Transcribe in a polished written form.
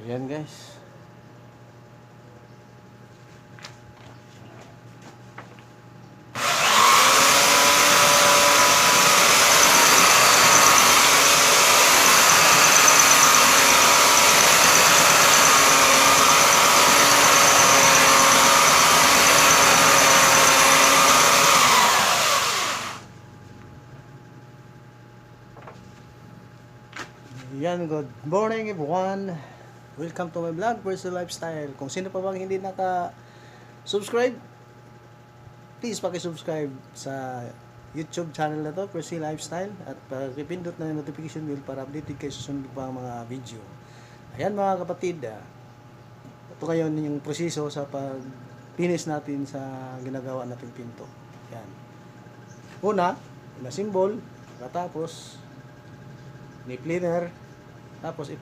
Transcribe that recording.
Ayan guys. Yan, good morning everyone. Welcome to my vlog, Personal Lifestyle. Kung sino pa bang hindi naka-subscribe, please paki-subscribe sa YouTube channel na to, Personal Lifestyle, at pipindot na yung notification bell para updated kayo sa susunod pa mga video. Ayan mga kapatid, ito ngayon yung proseso sa pag-finish natin sa ginagawa nating pinto. Yan. Una, na symbol, tapos ni cleaner, tapos